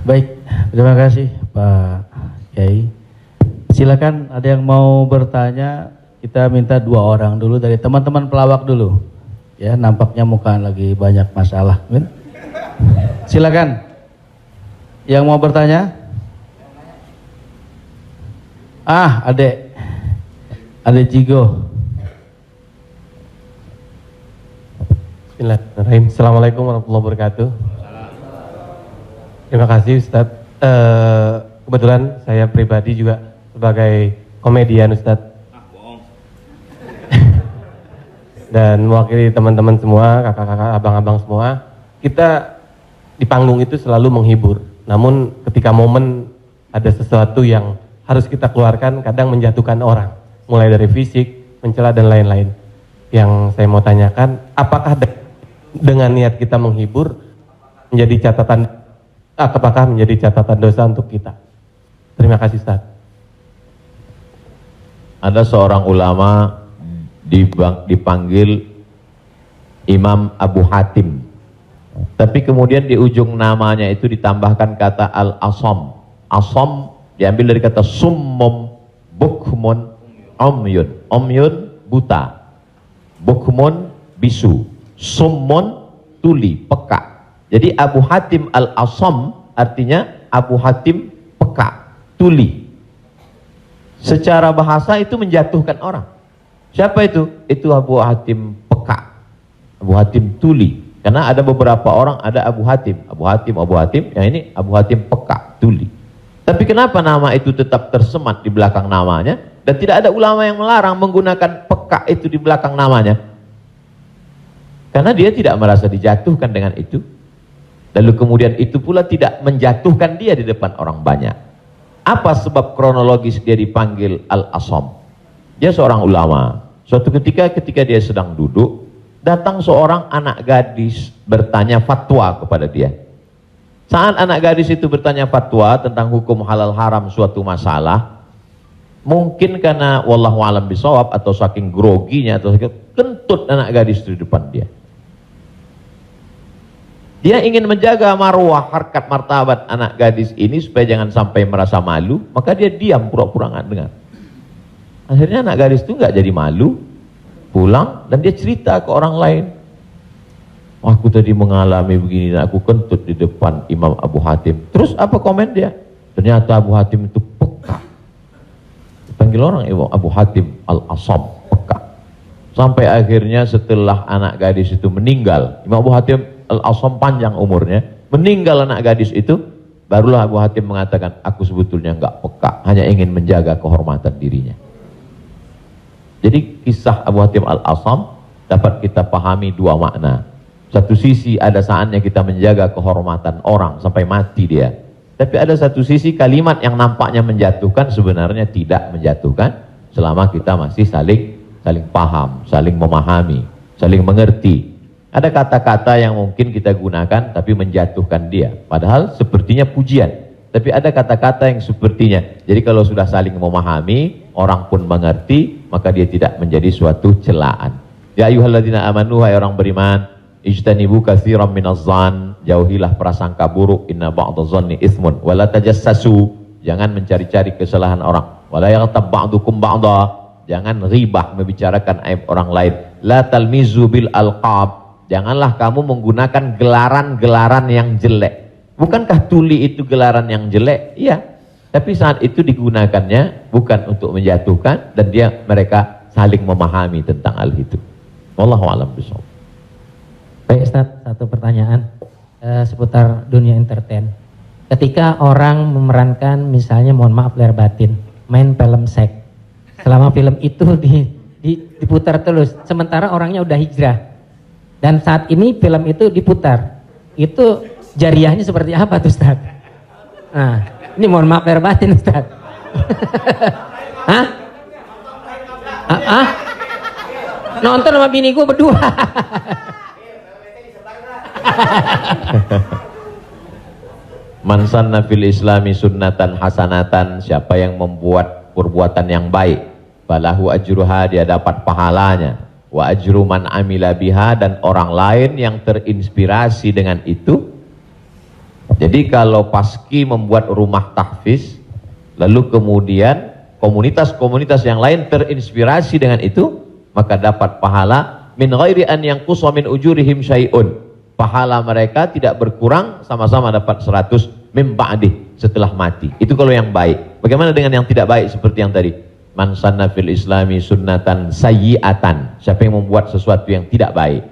Baik, terima kasih Pak Kiai. Silakan ada yang mau bertanya, kita minta 2 orang dulu dari teman-teman pelawak dulu. Ya, nampaknya muka lagi banyak masalah. Silakan. Yang mau bertanya? Adek Jigo. Bismillahirrahmanirrahim. Assalamualaikum warahmatullahi wabarakatuh. Terima kasih Ustadz. Kebetulan saya pribadi juga sebagai komedian Ustadz. Dan mewakili teman-teman semua, kakak-kakak, abang-abang semua. Kita di panggung itu selalu menghibur. Namun ketika momen ada sesuatu yang harus kita keluarkan, kadang menjatuhkan orang. Mulai dari fisik, mencela dan lain-lain. Yang saya mau tanyakan, apakah dengan niat kita menghibur menjadi catatan, apakah menjadi catatan dosa untuk kita? Terima kasih Ustaz. Ada seorang ulama dipanggil Imam Abu Hatim, tapi kemudian di ujung namanya itu ditambahkan kata Al-Asam. Asam diambil dari kata summum, bukmun, umyun. Umyun buta, bukmun bisu, summun tuli, peka. Jadi Abu Hatim Al-Asam artinya Abu Hatim peka, tuli. Secara bahasa itu menjatuhkan orang. Siapa itu? Itu Abu Hatim peka, Abu Hatim tuli. Karena ada beberapa orang, ada Abu Hatim, yang ini Abu Hatim peka, tuli. Tapi kenapa nama itu tetap tersemat di belakang namanya? Dan tidak ada ulama yang melarang menggunakan peka itu di belakang namanya. Karena dia tidak merasa dijatuhkan dengan itu. Lalu kemudian itu pula tidak menjatuhkan dia di depan orang banyak. Apa sebab kronologis dia dipanggil Al-Asam? Dia seorang ulama. Suatu ketika dia sedang duduk, datang seorang anak gadis bertanya fatwa kepada dia. Saat anak gadis itu bertanya fatwa tentang hukum halal haram suatu masalah, mungkin karena wallahu alam bisawab atau saking groginya atau kentut anak gadis itu di depan dia. Dia ingin menjaga marwah, harkat, martabat anak gadis ini supaya jangan sampai merasa malu, maka dia diam, pura-pura nggak dengar. Akhirnya anak gadis itu nggak jadi malu, pulang dan dia cerita ke orang lain. Aku tadi mengalami begini dan aku kentut di depan Imam Abu Hatim. Terus apa komen dia? Ternyata Abu Hatim itu peka. Dipanggil orang Imam Abu Hatim Al-Asam, peka. Sampai akhirnya setelah anak gadis itu meninggal, Imam Abu Hatim Al-Asam panjang umurnya, meninggal anak gadis itu, barulah Abu Hatim mengatakan, aku sebetulnya enggak peka, hanya ingin menjaga kehormatan dirinya. Jadi kisah Abu Hatim Al-Asam dapat kita pahami 2 makna. Satu sisi ada saatnya kita menjaga kehormatan orang sampai mati dia. Tapi ada satu sisi kalimat yang nampaknya menjatuhkan sebenarnya tidak menjatuhkan selama kita masih saling paham, saling memahami, saling mengerti. Ada kata-kata yang mungkin kita gunakan tapi menjatuhkan dia. Padahal sepertinya pujian. Tapi ada kata-kata yang sepertinya. Jadi kalau sudah saling memahami, orang pun mengerti, maka dia tidak menjadi suatu celaan. Ya ayyuhalladzina amanu, hai orang beriman, ijtanibu katsiran minadh-dhann, jauhilah prasangka buruk, inna ba'dadh-dhanni itsmun, wala tajassasu, jangan mencari-cari kesalahan orang. Wala yaghtab ba'dukum ba'dha, jangan ribah membicarakan aib orang lain. La talmizu bil alqab, janganlah kamu menggunakan gelaran-gelaran yang jelek. Bukankah tuli itu gelaran yang jelek? Iya. Tapi saat itu digunakannya bukan untuk menjatuhkan dan mereka saling memahami tentang hal itu. Wallahu a'lam bishawab. Baik Ustaz, satu pertanyaan seputar dunia entertain. Ketika orang memerankan misalnya, mohon maaf lahir batin, main film seks. Selama film itu diputar terus, sementara orangnya udah hijrah. Dan saat ini film itu diputar, itu jariahnya seperti apa tuh Ustaz? Nah, ini mohon maaf lahir batin Ustaz. Hah? Nonton sama bini gue berdua. Man sanna fil islami sunnatan hasanatan, siapa yang membuat perbuatan yang baik, falahu ajruha, dia dapat pahalanya. Wa ajru man amila biha, dan orang lain yang terinspirasi dengan itu Jadi kalau Paski membuat rumah tahfiz, lalu kemudian komunitas-komunitas yang lain terinspirasi dengan itu, maka dapat pahala min ghairi an yanqusa min ujurihim syai'un. Pahala mereka tidak berkurang, sama-sama dapat 100 min ba'dih, setelah mati. Itu kalau yang baik. Bagaimana dengan yang tidak baik seperti yang tadi? Man sanna fil islami sunnatan sayyi'atan. Siapa yang membuat sesuatu yang tidak baik,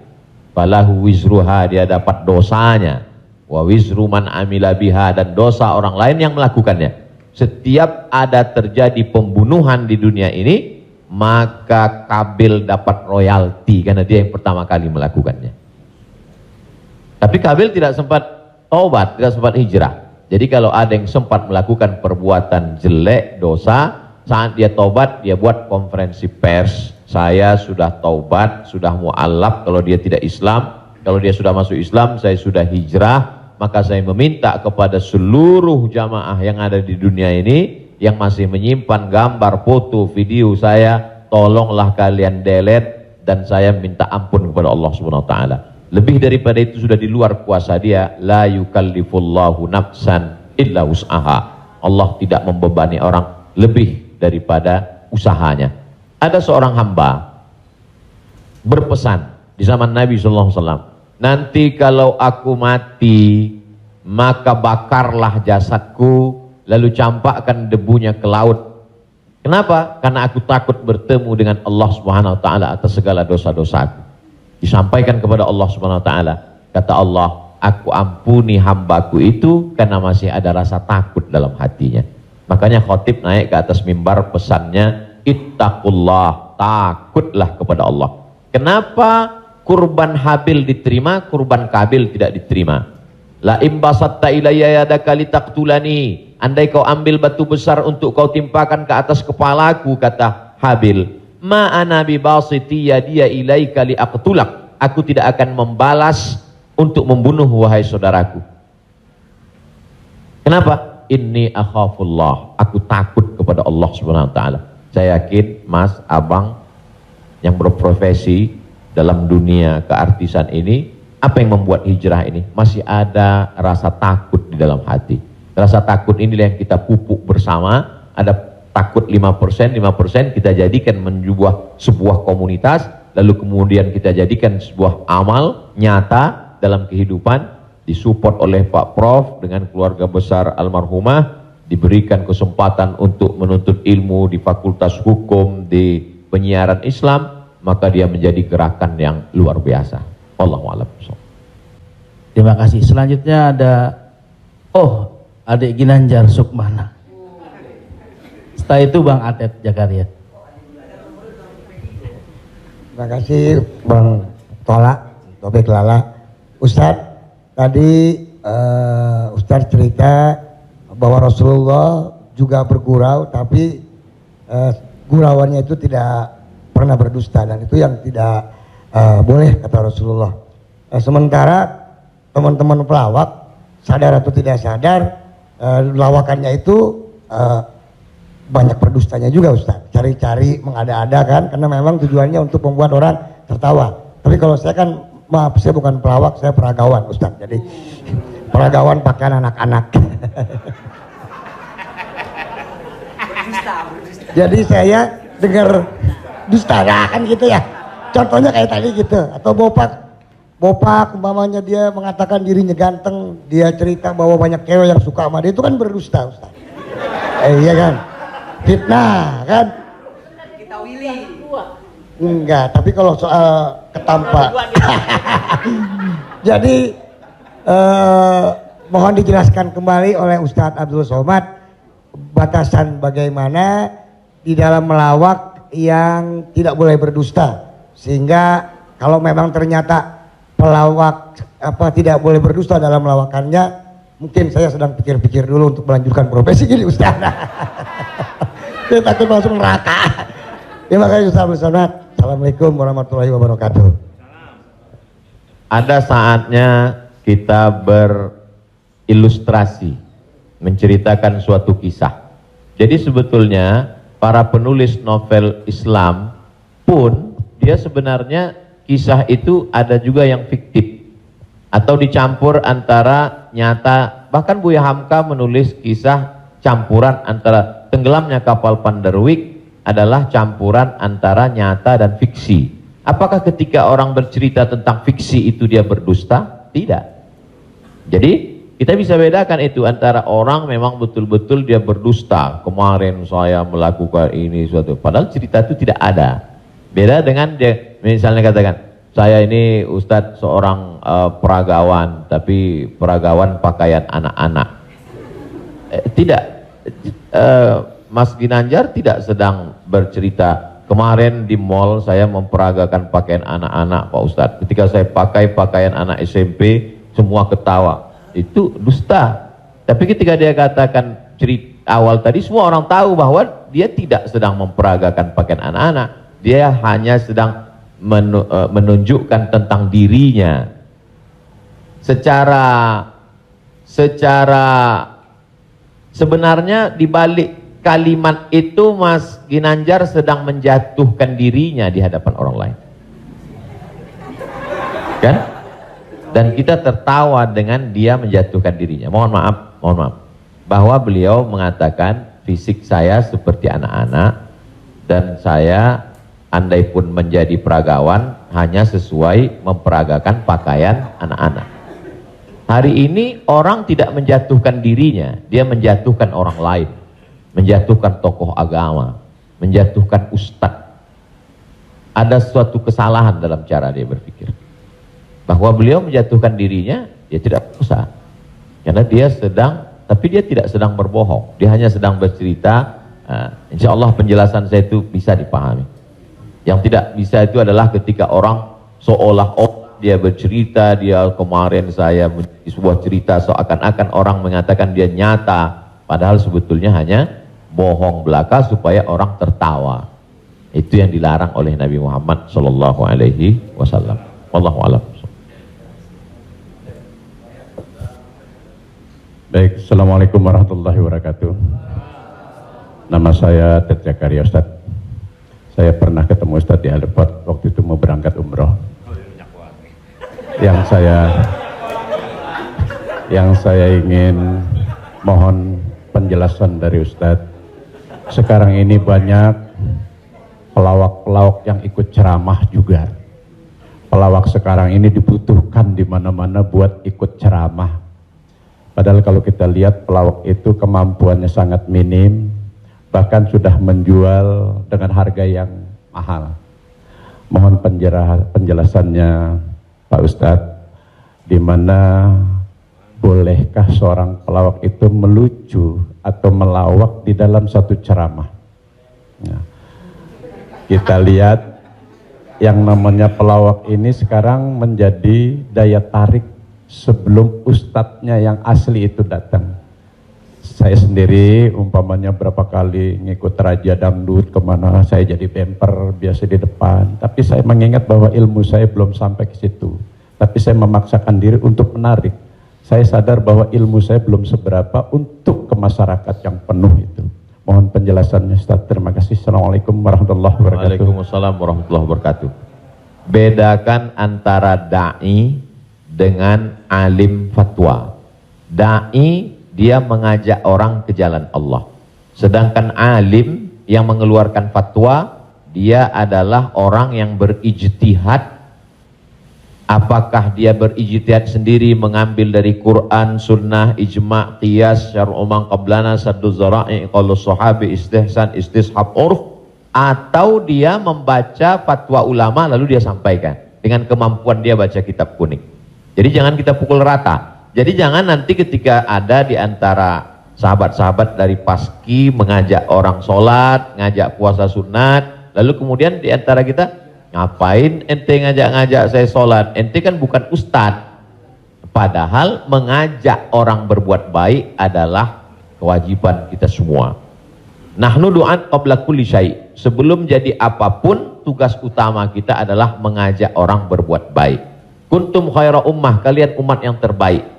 falahu wizruha, dia dapat dosanya, wa wizru man amila biha, dan dosa orang lain yang melakukannya. Setiap ada terjadi pembunuhan di dunia ini, maka Kabil dapat royalti karena dia yang pertama kali melakukannya. Tapi Kabil tidak sempat taubat, tidak sempat hijrah. Jadi kalau ada yang sempat melakukan perbuatan jelek, dosa, saat dia taubat, dia buat konferensi pers. Saya sudah taubat, sudah mu'alaf kalau dia tidak Islam. Kalau dia sudah masuk Islam, saya sudah hijrah. Maka saya meminta kepada seluruh jamaah yang ada di dunia ini, yang masih menyimpan gambar, foto, video saya, tolonglah kalian delete, dan saya minta ampun kepada Allah Subhanahu wa taala. Lebih daripada itu sudah di luar kuasa dia. La yukallifullahu nafsan illa wus'aha. Allah tidak membebani orang lebih daripada usahanya. Ada seorang hamba berpesan di zaman Nabi SAW, nanti kalau aku mati, maka bakarlah jasadku, lalu campakkan debunya ke laut. Kenapa? Karena aku takut bertemu dengan Allah Subhanahu wa taala atas segala dosa-dosaku. Disampaikan kepada Allah Subhanahu wa taala. Kata Allah, aku ampuni hambaku itu karena masih ada rasa takut dalam hatinya. Makanya khotib naik ke atas mimbar, pesannya ittaqullah, takutlah kepada Allah. Kenapa kurban Habil diterima, kurban Kabil tidak diterima? La imbasatta ilayya yadaka litaqtulani, andai kau ambil batu besar untuk kau timpakan ke atas kepalaku, kata Habil, ma ana bibasiti yadiya ilaika liaqtulak, aku tidak akan membalas untuk membunuh wahai saudaraku. Kenapa? Inni akhafullah, aku takut kepada Allah Subhanahu wa taala. Saya yakin Mas, Abang yang berprofesi dalam dunia keartisan ini, apa yang membuat hijrah ini? Masih ada rasa takut di dalam hati. Rasa takut inilah yang kita pupuk bersama. Ada takut 5%, 5% kita jadikan menjadi sebuah komunitas, lalu kemudian kita jadikan sebuah amal nyata dalam kehidupan, disupport oleh Pak Prof dengan keluarga besar almarhumah, diberikan kesempatan untuk menuntut ilmu di Fakultas Hukum, di penyiaran Islam, maka dia menjadi gerakan yang luar biasa. Wallahu a'lam. Terima kasih. Selanjutnya ada adik Ginanjar Sukmana. Setelah itu Bang Atet Jakaria. Terima kasih Bang Tola, Topik Lala. Ustadz, tadi Ustadz cerita bahwa Rasulullah juga bergurau, tapi gurauannya itu tidak pernah berdusta, dan itu yang tidak boleh, kata Rasulullah. Sementara teman-teman pelawak, sadar atau tidak sadar, lawakannya itu banyak berdustanya juga Ustaz, cari-cari mengada-ada kan, karena memang tujuannya untuk membuat orang tertawa. Tapi kalau saya kan, maaf, saya bukan pelawak, saya peragawan Ustaz, jadi peragawan pakaian anak-anak. Jadi saya dengar dusta kan gitu ya, contohnya kayak tadi gitu, atau bopak umpamanya dia mengatakan dirinya ganteng, dia cerita bahwa banyak cewek yang suka sama dia, itu kan berdusta Ustaz. Iya kan, fitnah kan. Kita Willy enggak, tapi kalau soal ketampak jadi mohon dijelaskan kembali oleh Ustadz Abdul Somad batasan bagaimana di dalam melawak yang tidak boleh berdusta, sehingga kalau memang ternyata pelawak tidak boleh berdusta dalam melawakannya, mungkin saya sedang pikir-pikir dulu untuk melanjutkan profesi gini Ustaz. Saya takut masuk neraka. Terima kasih Ustaz Abdul Somad. Assalamualaikum warahmatullahi wabarakatuh. Ada saatnya kita berilustrasi, menceritakan suatu kisah. Jadi sebetulnya para penulis novel Islam pun dia sebenarnya kisah itu ada juga yang fiktif atau dicampur antara nyata bahkan Buya Hamka menulis kisah campuran antara tenggelamnya kapal Panderwick adalah campuran antara nyata dan fiksi. Apakah ketika orang bercerita tentang fiksi itu dia berdusta? Tidak. Jadi kita bisa bedakan itu antara orang memang betul-betul dia berdusta. Kemarin saya melakukan ini suatu, padahal cerita itu tidak ada. Beda dengan dia misalnya katakan, saya ini Ustadz seorang peragawan, tapi peragawan pakaian anak-anak. Tidak, Mas Ginanjar tidak sedang bercerita, kemarin di mall saya memperagakan pakaian anak-anak Pak Ustadz. Ketika saya pakai pakaian anak SMP, semua ketawa. Itu dusta. Tapi ketika dia katakan cerita awal tadi, semua orang tahu bahwa dia tidak sedang memperagakan pakaian anak-anak. Dia hanya sedang menunjukkan tentang dirinya. Secara sebenarnya di balik kalimat itu Mas Ginanjar sedang menjatuhkan dirinya di hadapan orang lain. Kan? Dan kita tertawa dengan dia menjatuhkan dirinya. Mohon maaf. Bahwa beliau mengatakan fisik saya seperti anak-anak dan saya andai pun menjadi peragawan hanya sesuai memperagakan pakaian anak-anak. Hari ini orang tidak menjatuhkan dirinya, dia menjatuhkan orang lain, menjatuhkan tokoh agama, menjatuhkan ustadz. Ada suatu kesalahan dalam cara dia berpikir. Bahwa beliau menjatuhkan dirinya, dia tidak usah. Karena dia sedang, tapi dia tidak sedang berbohong. Dia hanya sedang bercerita. Insya Allah penjelasan saya itu bisa dipahami. Yang tidak bisa itu adalah ketika orang seolah-olah dia bercerita, dia kemarin saya di sebuah cerita seakan-akan orang mengatakan dia nyata, padahal sebetulnya hanya bohong belaka supaya orang tertawa. Itu yang dilarang oleh Nabi Muhammad Shallallahu Alaihi Wasallam. Wallahu a'lam. Baik, Assalamualaikum warahmatullahi wabarakatuh. Nama saya Ted Zakaria Ustadz. Saya pernah ketemu Ustadz di Airport waktu itu mau berangkat umroh. Yang saya ingin mohon penjelasan dari Ustadz. Sekarang ini banyak pelawak-pelawak yang ikut ceramah juga. Pelawak sekarang ini dibutuhkan di mana-mana buat ikut ceramah. Padahal kalau kita lihat pelawak itu kemampuannya sangat minim, bahkan sudah menjual dengan harga yang mahal. Mohon penjelasannya Pak Ustadz, di mana bolehkah seorang pelawak itu melucu atau melawak di dalam satu ceramah? Nah, kita lihat yang namanya pelawak ini sekarang menjadi daya tarik sebelum ustadznya yang asli itu datang. Saya sendiri umpamanya berapa kali ngikut Raja Dangdut kemana, saya jadi bemper biasa di depan, tapi saya mengingat bahwa ilmu saya belum sampai ke situ, tapi saya memaksakan diri untuk menarik. Saya sadar bahwa ilmu saya belum seberapa untuk ke masyarakat yang penuh itu. Mohon penjelasannya Ustaz. Terima kasih. Assalamualaikum warahmatullahi wabarakatuh. Waalaikumsalam warahmatullahi wabarakatuh. Bedakan antara da'i dengan alim fatwa. Da'i dia mengajak orang ke jalan Allah. Sedangkan alim yang mengeluarkan fatwa, dia adalah orang yang berijtihad. Apakah dia berijtihad sendiri mengambil dari Quran, sunnah, ijma', qiyas, syar'u man qablana, saddu zara'i, qaulus sahabi, istihsan, istishab urf, atau dia membaca fatwa ulama lalu dia sampaikan dengan kemampuan dia baca kitab kuning. Jadi jangan kita pukul rata. Jadi jangan nanti ketika ada di antara sahabat-sahabat dari Paski mengajak orang sholat, ngajak puasa sunat, lalu kemudian di antara kita, ngapain ente ngajak-ngajak saya sholat? Ente kan bukan ustadz. Padahal mengajak orang berbuat baik adalah kewajiban kita semua. Nahnu du'an qabla kulli syai'. Sebelum jadi apapun, tugas utama kita adalah mengajak orang berbuat baik. Kuntum khaira ummah, kalian umat yang terbaik.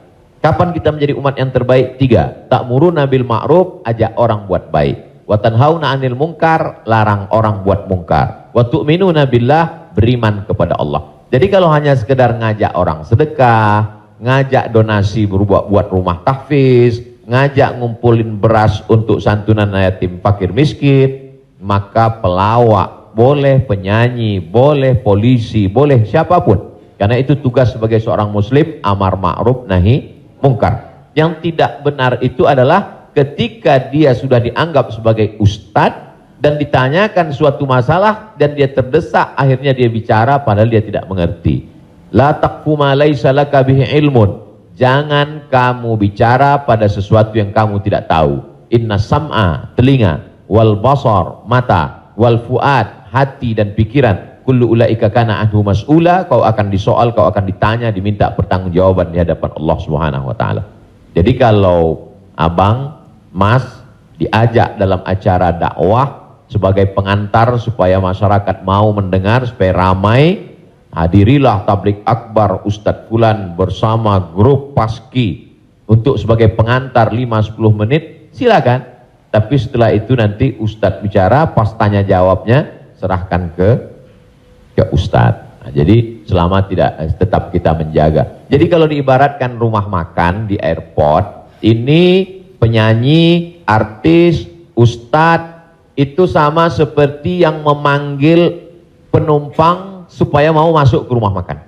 Kapan kita menjadi umat yang terbaik? 3. Ta'muruna bil ma'ruf, ajak orang buat baik. Wa tanhauna 'anil munkar, larang orang buat mungkar. Wa tu'minuna billah, beriman kepada Allah. Jadi kalau hanya sekedar ngajak orang sedekah, ngajak donasi buat rumah tahfiz, ngajak ngumpulin beras untuk santunan yatim fakir miskin, maka pelawak, boleh penyanyi, boleh polisi, boleh siapapun. Karena itu tugas sebagai seorang muslim, amar ma'ruf nahi mungkar. Yang tidak benar itu adalah ketika dia sudah dianggap sebagai ustadz dan ditanyakan suatu masalah dan dia terdesak, akhirnya dia bicara padahal dia tidak mengerti. La taqfu ma laisa laka bihi ilmun. Jangan kamu bicara pada sesuatu yang kamu tidak tahu. Inna sam'a, telinga, wal basar, mata, wal fuad, hati dan pikiran, kullu ulaika kana anhu mas'ula, kau akan disoal, kau akan ditanya, diminta pertanggungjawaban di hadapan Allah Subhanahu wa taala. Jadi kalau abang, mas diajak dalam acara dakwah sebagai pengantar supaya masyarakat mau mendengar, supaya ramai, hadirilah tablik akbar Ustadz Fulan bersama grup Paski untuk sebagai pengantar 5-10 menit, silakan. Tapi setelah itu nanti Ustadz bicara, pas tanya jawabnya serahkan ke Ustadz. Nah, jadi selama tetap kita menjaga. Jadi kalau diibaratkan rumah makan di airport, ini penyanyi, artis, Ustadz itu sama seperti yang memanggil penumpang supaya mau masuk ke rumah makan.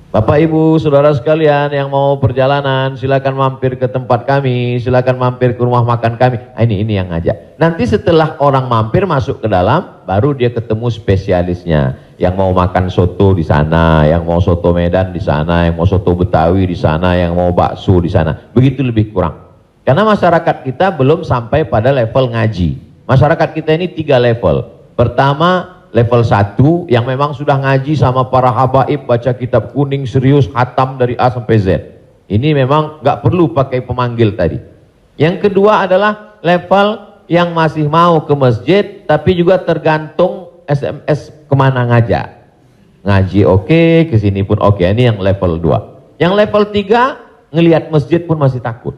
Bapak Ibu saudara sekalian yang mau perjalanan, silakan mampir ke tempat kami, silakan mampir ke rumah makan kami. Ini yang ngajak. Nanti setelah orang mampir masuk ke dalam, baru dia ketemu spesialisnya. Yang mau makan soto di sana, yang mau soto Medan di sana, yang mau soto Betawi di sana, yang mau bakso di sana. Begitu lebih kurang. Karena masyarakat kita belum sampai pada level ngaji. Masyarakat kita ini 3 level. Pertama, level 1 yang memang sudah ngaji sama para habaib, baca kitab kuning serius, khatam dari A sampai Z. Ini memang nggak perlu pakai pemanggil tadi. Yang kedua adalah level yang masih mau ke masjid, tapi juga tergantung SMS kemana ngajak. Ngaji oke, kesini pun oke. Ini yang level 2. Yang level 3, ngelihat masjid pun masih takut.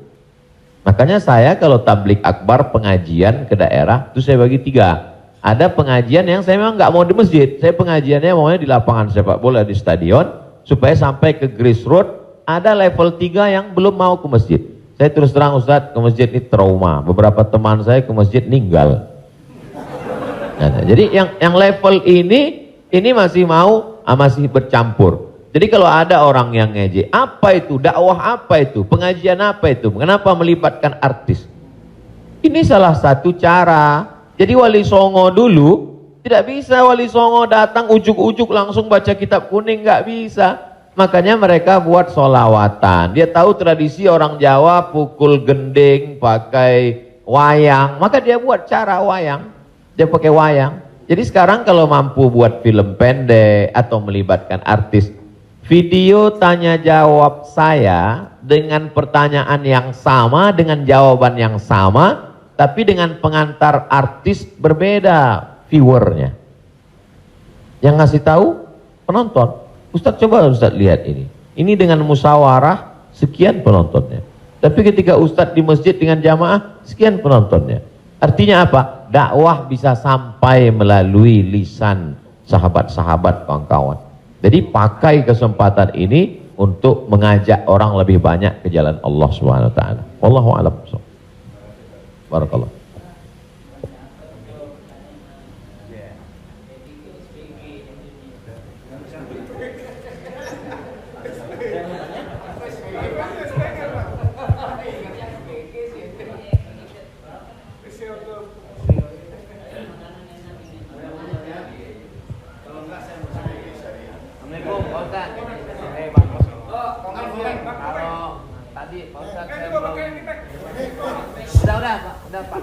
Makanya saya kalau tablik akbar pengajian ke daerah, itu saya bagi 3. Ada pengajian yang saya memang nggak mau di masjid, saya pengajiannya maunya di lapangan sepak bola, di stadion, supaya sampai ke grassroots. Ada level 3 yang belum mau ke masjid. Saya terus terang Ustadz, ke masjid ini trauma. Beberapa teman saya ke masjid ninggal. Nah, jadi yang level ini masih mau, masih bercampur. Jadi kalau ada orang yang ngejek, apa itu dakwah, apa itu pengajian, apa itu, kenapa melibatkan artis? Ini salah satu cara. Jadi Wali Songo dulu tidak bisa Wali Songo datang ujuk-ujuk langsung baca kitab kuning, nggak bisa. Makanya mereka buat solawatan. Dia tahu tradisi orang Jawa pukul gending pakai wayang, maka dia buat cara wayang. Dia pakai wayang. Jadi sekarang kalau mampu buat film pendek atau melibatkan artis, video tanya jawab saya dengan pertanyaan yang sama, dengan jawaban yang sama, tapi dengan pengantar artis berbeda viewernya. Yang ngasih tahu penonton. Ustadz coba Ustadz lihat ini. Ini dengan musyawarah sekian penontonnya. Tapi ketika Ustadz di masjid dengan jamaah sekian penontonnya. Artinya apa? Dakwah bisa sampai melalui lisan sahabat-sahabat, kawan-kawan. Jadi pakai kesempatan ini untuk mengajak orang lebih banyak ke jalan Allah Subhanahu wa taala. Wallahu a'lam. Barakallah. Udah Pak.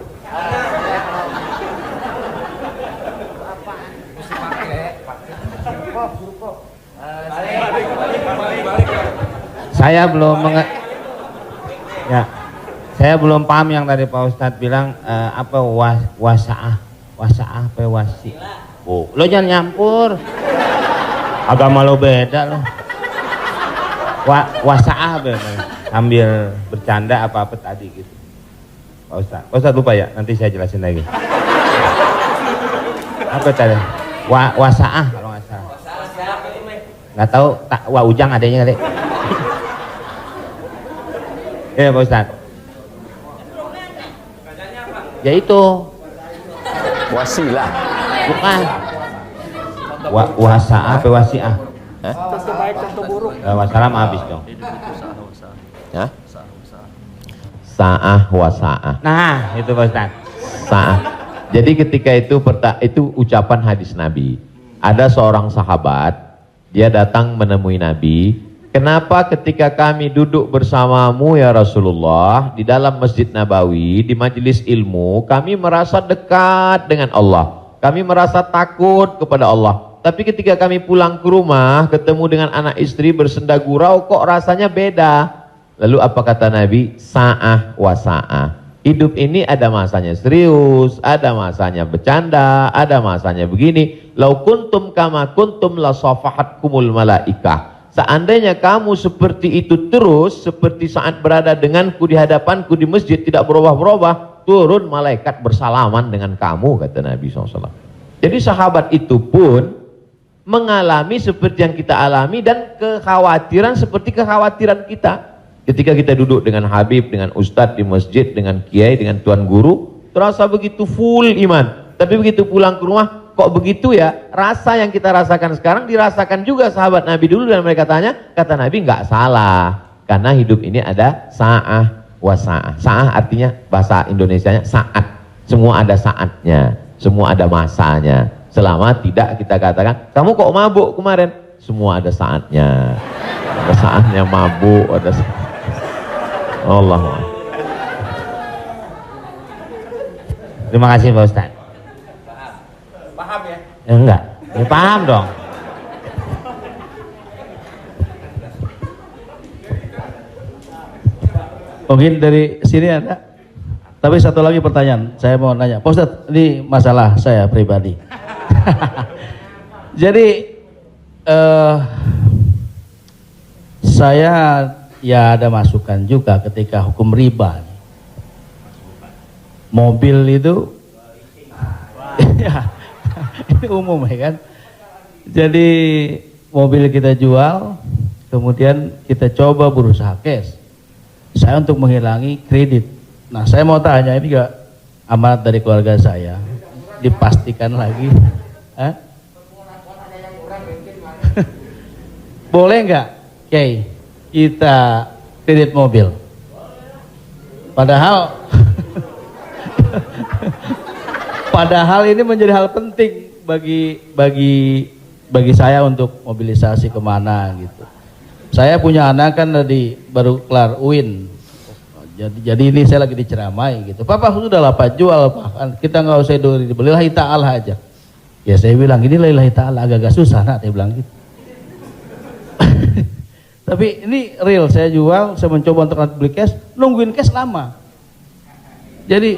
Saya belum paham yang tadi Pak Ustadz bilang apa wasaah apa wasi. Oh, lo jangan nyampur. Agama lo beda lo. Wasaah sambil bercanda apa tadi gitu. Pak Ustadz lupa ya, nanti saya jelasin lagi. Apa tadi? Wasaah kalau nggak salah. Nggak tahu, Ujang adanya kali. Ya Pak Ustadz. Ya itu. Wasilah. Bukan. Wasa'ah apa wasi'ah? Wassalam habis dong. Ya? Sa'ah wa sa'ah. Nah, itu Pak Ustadz. Sa'ah. Jadi ketika itu ucapan hadis Nabi. Ada seorang sahabat, dia datang menemui Nabi. Kenapa ketika kami duduk bersamamu ya Rasulullah di dalam Masjid Nabawi, di majelis ilmu, kami merasa dekat dengan Allah. Kami merasa takut kepada Allah. Tapi ketika kami pulang ke rumah, ketemu dengan anak istri bersenda gurau, kok rasanya beda. Lalu apa kata Nabi? Sa'ah wa sa'ah. Hidup ini ada masanya serius, ada masanya bercanda, ada masanya begini. Lau kuntum kama kuntum la safahatkumul malaikah. Seandainya kamu seperti itu terus, seperti saat berada denganku di hadapanku di masjid, tidak berubah-berubah, turun malaikat bersalaman dengan kamu, kata Nabi SAW. Jadi sahabat itu pun mengalami seperti yang kita alami dan kekhawatiran seperti kekhawatiran kita. Ketika kita duduk dengan Habib, dengan Ustadz di masjid, dengan Kiai, dengan Tuan Guru, terasa begitu full iman. Tapi begitu pulang ke rumah, kok begitu ya? Rasa yang kita rasakan sekarang dirasakan juga sahabat Nabi dulu, dan mereka tanya, kata Nabi nggak salah. Karena hidup ini ada sa'ah wa sa'ah. Sa'ah artinya bahasa Indonesianya saat. Semua ada saatnya, semua ada masanya. Selama tidak kita katakan, kamu kok mabuk kemarin? Semua ada saatnya. Ada saatnya mabuk, ada saatnya. Allah. Terima kasih Pak Ustadz. Paham ya? Enggak, ya paham dong. Mungkin dari sini ada. Tapi satu lagi pertanyaan, saya mau nanya. Pak Ustadz, ini masalah saya pribadi. Jadi saya ya ada masukan juga ketika hukum riba. Mobil itu ya, ini umum ya kan. Jadi mobil kita jual, kemudian kita coba berusaha cash. Saya untuk menghilangi kredit. Nah, saya mau tanya, ini juga amanat dari keluarga saya. Dipastikan lagi. Boleh nggak, Kiai, kita kredit mobil? Padahal ini menjadi hal penting bagi saya untuk mobilisasi kemana gitu. Saya punya anak kan baru kelar UIN. Jadi ini saya lagi diceramai gitu. Papa sudah lah Pak, jual Pak. Kita nggak usah dibeli, lillahi ta'ala aja. Ya saya bilang ini lillahi ta'ala agak susah nak, dia bilang gitu. Tapi ini real, saya jual, saya mencoba untuk beli cash, nungguin cash lama. Jadi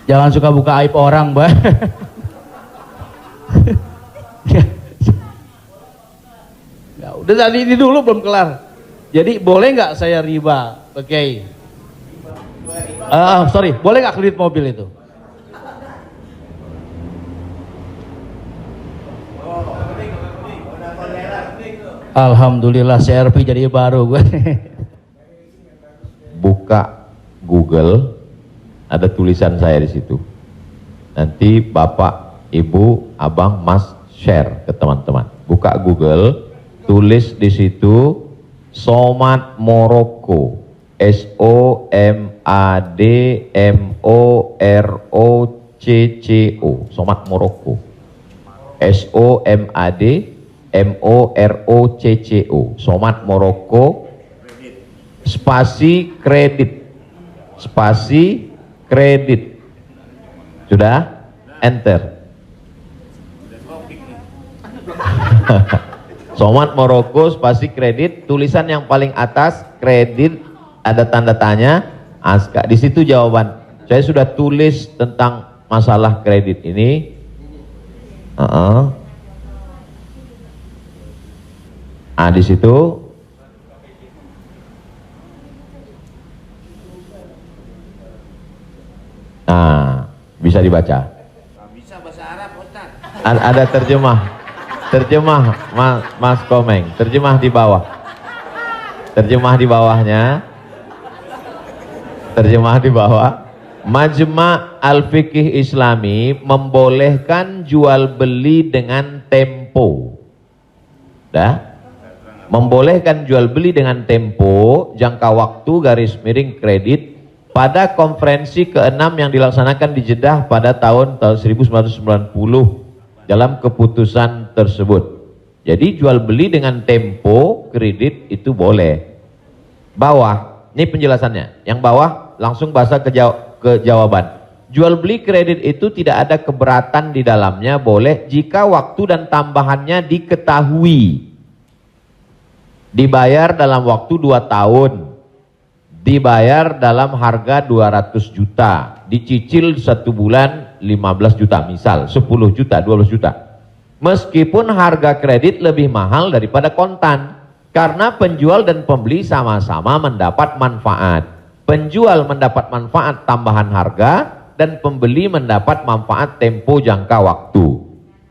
jangan suka buka aib orang, Mbak. Ya, udah tadi ini dulu belum kelar. Jadi boleh nggak saya riba, oke? Sorry, boleh nggak kredit mobil itu? Alhamdulillah CRV jadi baru gue. Buka Google, ada tulisan saya di situ. Nanti Bapak, Ibu, Abang, Mas share ke teman-teman. Buka Google, tulis di situ Somad Morocco, SOMADMOROCCO, Somad Morocco, SOMADMOROCCO, Somad Morocco, spasi kredit, sudah, enter. Somad Morocco spasi kredit, tulisan yang paling atas kredit, ada tanda tanya, Aska. Di situ jawaban. Saya sudah tulis tentang masalah kredit ini. Di situ. Nah, bisa dibaca. Bisa bahasa Arab, Ustaz. Ada terjemah Mas Komeng, terjemah di bawah. Terjemah di bawahnya. Terjemah di bawah. Majma' al-Fiqih Islami membolehkan jual beli dengan tempo. Dah? Membolehkan jual beli dengan tempo, jangka waktu, garis miring kredit pada konferensi ke-6 yang dilaksanakan di Jeddah pada tahun 1990 dalam keputusan tersebut. Jadi jual beli dengan tempo kredit itu boleh. Bawah, ini penjelasannya. Yang bawah langsung bahasa ke jawaban. Jual beli kredit itu tidak ada keberatan di dalamnya, boleh jika waktu dan tambahannya diketahui. Dibayar dalam waktu 2 tahun. Dibayar dalam harga 200 juta. Dicicil 1 bulan 15 juta misal, 10 juta, 12 juta. Meskipun harga kredit lebih mahal daripada kontan. Karena penjual dan pembeli sama-sama mendapat manfaat. Penjual mendapat manfaat tambahan harga dan pembeli mendapat manfaat tempo jangka waktu.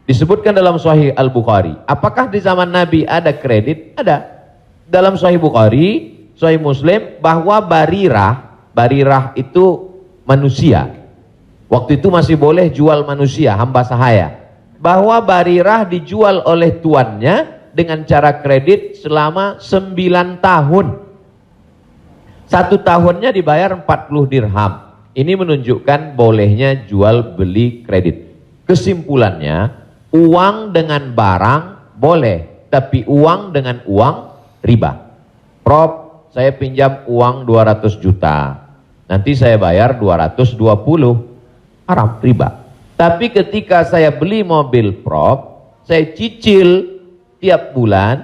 Disebutkan dalam Sahih Al-Bukhari. Apakah di zaman Nabi ada kredit? Ada. Dalam Sahih Bukhari, Sahih Muslim, bahwa barirah itu manusia. Waktu itu masih boleh jual manusia, hamba sahaya. Bahwa barirah dijual oleh tuannya dengan cara kredit selama 9 tahun. 1 tahunnya dibayar 40 dirham. Ini menunjukkan bolehnya jual beli kredit. Kesimpulannya, uang dengan barang boleh, tapi uang dengan uang riba. Prof, saya pinjam uang 200 juta. Nanti saya bayar 220. Haram, riba. Tapi ketika saya beli mobil, Prof, saya cicil tiap bulan,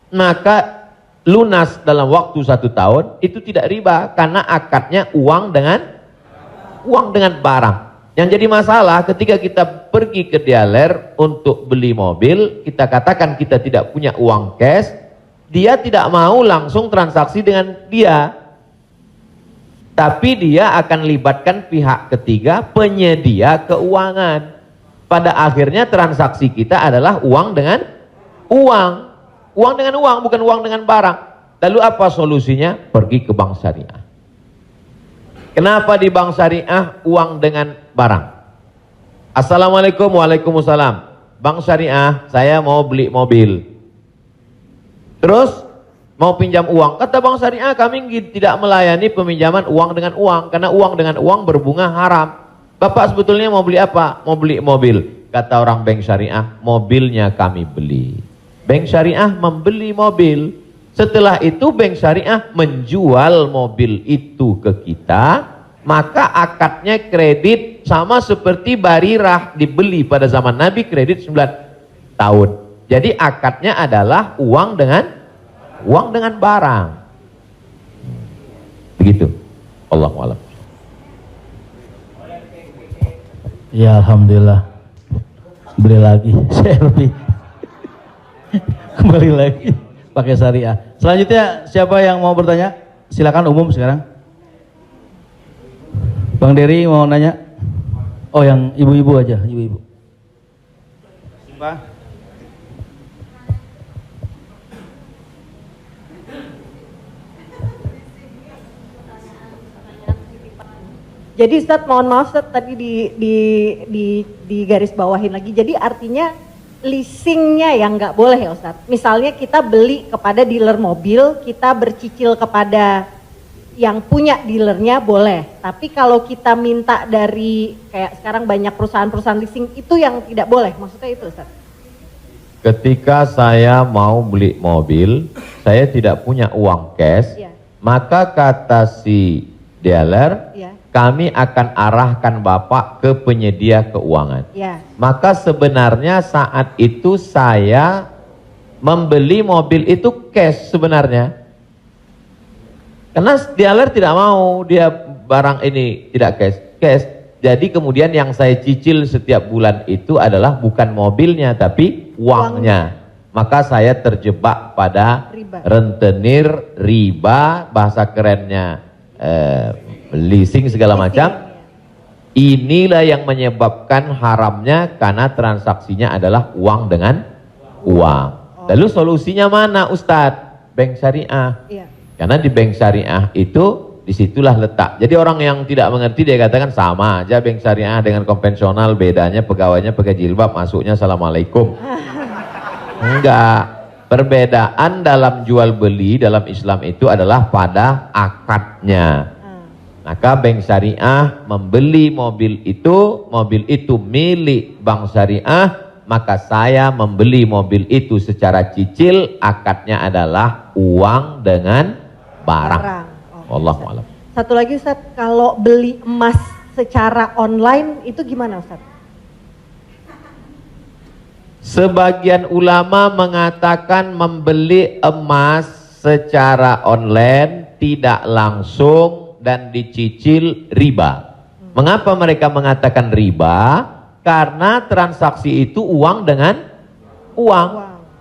maka lunas dalam waktu 1 tahun, itu tidak riba karena akadnya uang dengan barang. Yang jadi masalah ketika kita pergi ke dealer untuk beli mobil, kita katakan kita tidak punya uang cash, dia tidak mau langsung transaksi dengan dia, tapi dia akan libatkan pihak ketiga, penyedia keuangan. Pada akhirnya transaksi kita adalah uang dengan uang. Uang dengan uang, bukan uang dengan barang. Lalu apa solusinya? Pergi ke bank syariah. Kenapa di bank syariah uang dengan barang? Assalamualaikum, waalaikumsalam. Bank syariah, saya mau beli mobil. Terus mau pinjam uang. Kata bank syariah, kami tidak melayani peminjaman uang dengan uang, karena uang dengan uang berbunga haram. Bapak sebetulnya mau beli apa? Mau beli mobil. Kata orang bank syariah, mobilnya kami beli. Bank syariah membeli mobil. Setelah itu bank syariah menjual mobil itu ke kita, maka akadnya kredit sama seperti barirah dibeli pada zaman Nabi, kredit 9 tahun. Jadi akadnya adalah uang dengan barang. Begitu. Allahu a'lam. Ya alhamdulillah. Beli lagi, selfie. Kembali lagi pakai syariah. Selanjutnya siapa yang mau bertanya? Silakan umum sekarang. Bang Dery mau nanya? Oh, yang ibu-ibu aja, ibu-ibu. Pak. Jadi Ustadz, mohon maaf Ustadz, tadi di garis bawahin lagi. Jadi artinya leasingnya yang nggak boleh ya Ustadz. Misalnya kita beli kepada dealer mobil, kita bercicil kepada yang punya dealernya boleh. Tapi kalau kita minta dari kayak sekarang banyak perusahaan-perusahaan leasing, itu yang tidak boleh. Maksudnya itu Ustadz. Ketika saya mau beli mobil, saya tidak punya uang cash, Ya. maka kata si dealer, Ya. kami akan arahkan Bapak ke penyedia keuangan. Ya. Maka sebenarnya saat itu saya membeli mobil itu cash sebenarnya. Karena dealer tidak mau dia barang ini tidak cash. Jadi kemudian yang saya cicil setiap bulan itu adalah bukan mobilnya tapi uangnya. Maka saya terjebak pada Riba. rentenir, riba, bahasa kerennya leasing segala macam. Inilah yang menyebabkan haramnya karena transaksinya adalah uang dengan uang. Lalu solusinya mana Ustadz? bank syariah. Iya. Karena di bank syariah itu disitulah letak. Jadi orang yang tidak mengerti dia katakan sama aja bank syariah dengan konvensional, bedanya pegawainya pakai jilbab, masuknya assalamualaikum. Enggak. Perbedaan dalam jual beli dalam Islam itu adalah pada akadnya. Maka bank syariah membeli mobil itu milik bank syariah, maka saya membeli mobil itu secara cicil, akadnya adalah uang dengan barang. Wallahu a'lam. Satu lagi Ustaz, kalau beli emas secara online itu gimana Ustaz? Sebagian ulama mengatakan membeli emas secara online tidak langsung dan dicicil riba. Mengapa mereka mengatakan riba? Karena transaksi itu uang dengan uang.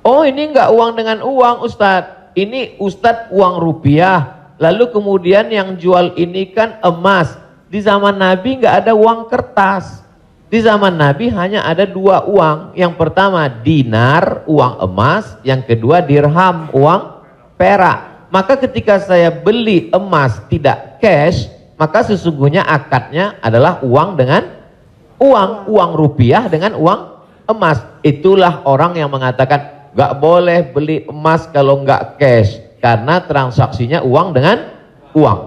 Oh, ini enggak uang dengan uang Ustadz. Ini Ustadz uang rupiah. Lalu kemudian yang jual ini kan emas. Di zaman Nabi enggak ada uang kertas. Di zaman Nabi hanya ada dua uang. Yang pertama dinar, uang emas. Yang kedua dirham, uang perak. Maka ketika saya beli emas tidak cash, maka sesungguhnya akadnya adalah uang dengan uang rupiah dengan uang emas. Itulah orang yang mengatakan gak boleh beli emas kalau gak cash, karena transaksinya uang dengan uang.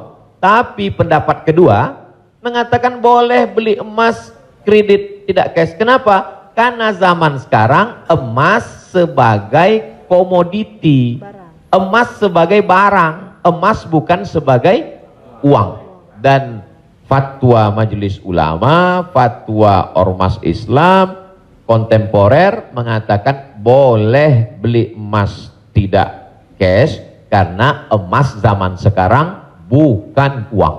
Tapi pendapat kedua mengatakan boleh beli emas kredit tidak cash. Kenapa? Karena zaman sekarang emas sebagai komoditi, emas sebagai barang, emas bukan sebagai uang. Dan fatwa Majelis Ulama, fatwa Ormas Islam kontemporer mengatakan boleh beli emas tidak cash karena emas zaman sekarang bukan uang.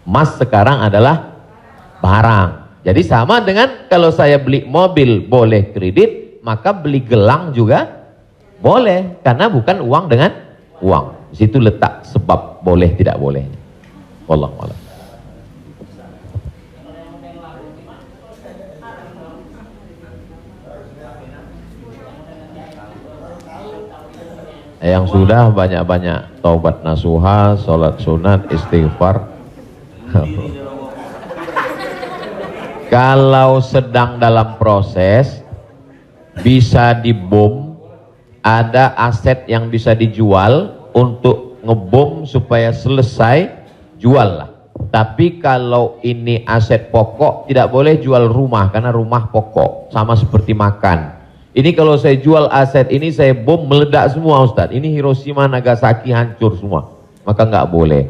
Emas sekarang adalah barang. Jadi sama dengan kalau saya beli mobil boleh kredit, maka beli gelang juga boleh karena bukan uang dengan uang. Di situ letak sebab boleh tidak boleh. Wallahu a'lam. Yang sudah banyak-banyak taubat nasuha, sholat sunat, istighfar. Kalau sedang dalam proses bisa dibom, ada aset yang bisa dijual untuk ngebom supaya selesai, jual lah. Tapi kalau ini aset pokok tidak boleh jual rumah karena rumah pokok, sama seperti makan. Ini kalau saya jual aset ini saya bom meledak semua Ustadz. Ini Hiroshima Nagasaki hancur semua. Maka nggak boleh.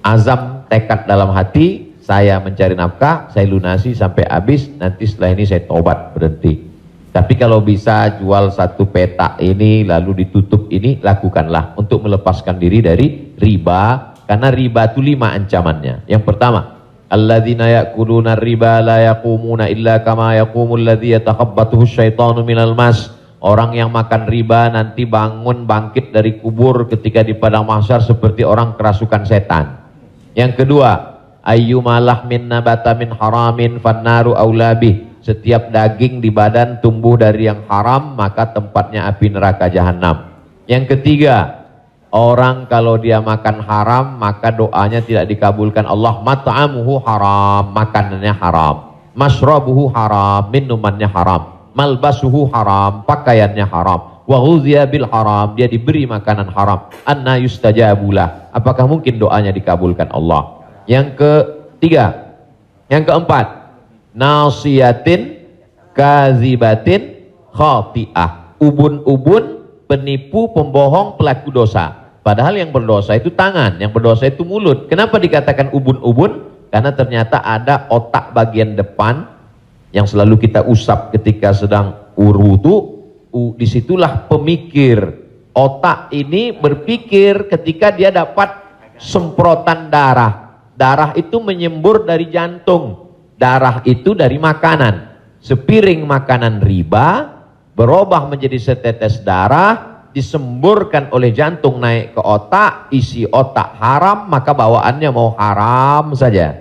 Azam tekad dalam hati, saya mencari nafkah, saya lunasi sampai habis, nanti setelah ini saya tobat berhenti. Tapi kalau bisa jual satu petak ini lalu ditutup ini, lakukanlah untuk melepaskan diri dari riba. Karena riba itu 5 ancamannya. Yang pertama, alladzina ya'kuluna riba la yaqumuna illa kama yaqumul ladzi yatakhabbathu syaitanu minal mas. Orang yang makan riba nanti bangun bangkit dari kubur ketika di padang mahsyar seperti orang kerasukan setan. Yang kedua, ayyuma lahmin nabata min haramin fannaru aulabih. Setiap daging di badan tumbuh dari yang haram, maka tempatnya api neraka jahanam. Yang ketiga, orang kalau dia makan haram, maka doanya tidak dikabulkan Allah. Mat'amuhu haram, makanannya haram. Mashrabuhu haram, minumannya haram. Malbasuhu haram, pakaiannya haram. Wa ghuziya bil haram, dia diberi makanan haram. Anna yustajabulah, apakah mungkin doanya dikabulkan Allah? Yang ketiga, yang keempat, nasiyatin kazibatin khati'ah. Ubun-ubun, penipu, pembohong, pelaku dosa. Padahal yang berdosa itu tangan, yang berdosa itu mulut. Kenapa dikatakan ubun-ubun? Karena ternyata ada otak bagian depan yang selalu kita usap ketika sedang wudu. Disitulah pemikir. Otak ini berpikir ketika dia dapat semprotan darah. Darah itu menyembur dari jantung. Darah itu dari makanan. Sepiring makanan riba berubah menjadi setetes darah, disemburkan oleh jantung naik ke otak, isi otak haram, maka bawaannya mau haram saja.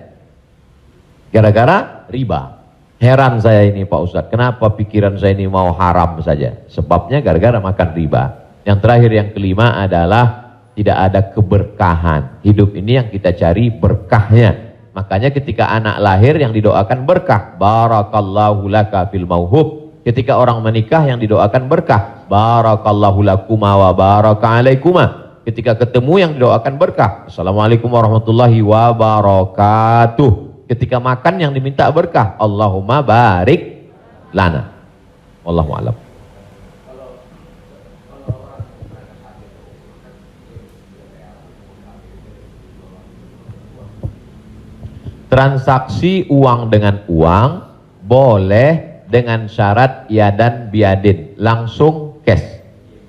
Gara-gara riba. Heran saya ini Pak Ustadz, kenapa pikiran saya ini mau haram saja? Sebabnya gara-gara makan riba. Yang terakhir, yang kelima adalah tidak ada keberkahan. Hidup ini yang kita cari berkahnya. Makanya ketika anak lahir yang didoakan berkah. Barakallahu laka fil mauhub. Ketika orang menikah yang didoakan berkah. Barakallahu lakuma wa baraka alaikuma. Ketika ketemu yang didoakan berkah. Assalamualaikum warahmatullahi wabarakatuh. Ketika makan yang diminta berkah. Allahumma barik lana. Wallahu a'lam. Transaksi uang dengan uang boleh dengan syarat yadan biadin, langsung cash.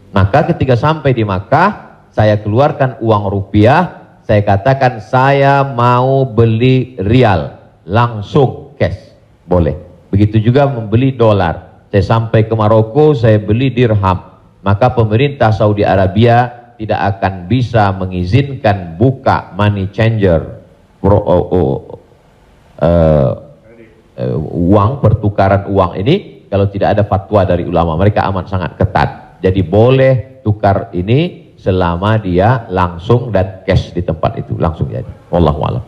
Maka ketika sampai di Makkah, saya keluarkan uang rupiah, saya katakan saya mau beli rial, langsung cash, boleh. Begitu juga membeli dolar. Saya sampai ke Maroko, saya beli dirham. Maka pemerintah Saudi Arabia tidak akan bisa mengizinkan buka money changer, uang, pertukaran uang ini kalau tidak ada fatwa dari ulama. Mereka amat sangat ketat. Jadi boleh tukar ini selama dia langsung dan cash di tempat itu, langsung jadi. Wallahu a'lam.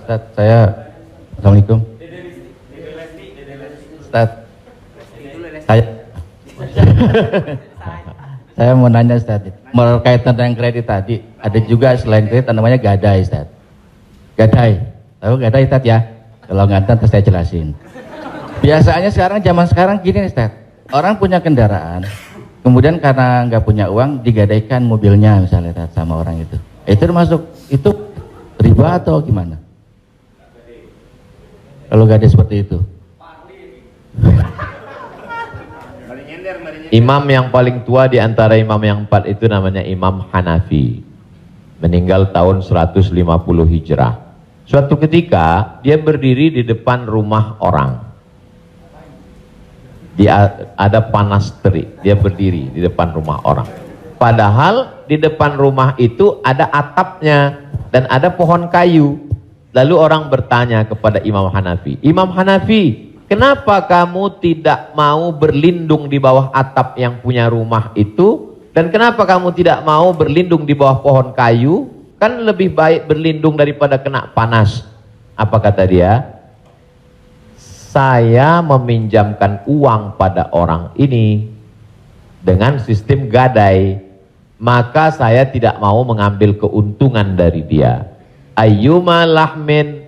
Ustaz, saya Assalamualaikum. Ustaz, saya mau nanya Ustaz, berkaitan dengan kredit tadi, ada juga selain kredit namanya gadai Ustaz. Gadai. Tahu gadai Ustaz ya? Kalau nggak tahu saya jelasin. Biasanya zaman sekarang gini Ustaz. Orang punya kendaraan, kemudian karena nggak punya uang digadaikan mobilnya misalnya Ustaz, sama orang itu. Itu termasuk itu riba atau gimana? Kalau gadai seperti itu. Imam yang paling tua di antara imam yang 4 itu namanya Imam Hanafi. Meninggal tahun 150 Hijrah. Suatu ketika dia berdiri di depan rumah orang. Ada panas terik, dia berdiri di depan rumah orang. Padahal di depan rumah itu ada atapnya dan ada pohon kayu. Lalu orang bertanya kepada Imam Hanafi, Imam Hanafi, kenapa kamu tidak mau berlindung di bawah atap yang punya rumah itu? Dan kenapa kamu tidak mau berlindung di bawah pohon kayu? Kan lebih baik berlindung daripada kena panas. Apa kata dia? Saya meminjamkan uang pada orang ini dengan sistem gadai, maka saya tidak mau mengambil keuntungan dari dia. Ayyuma lahmin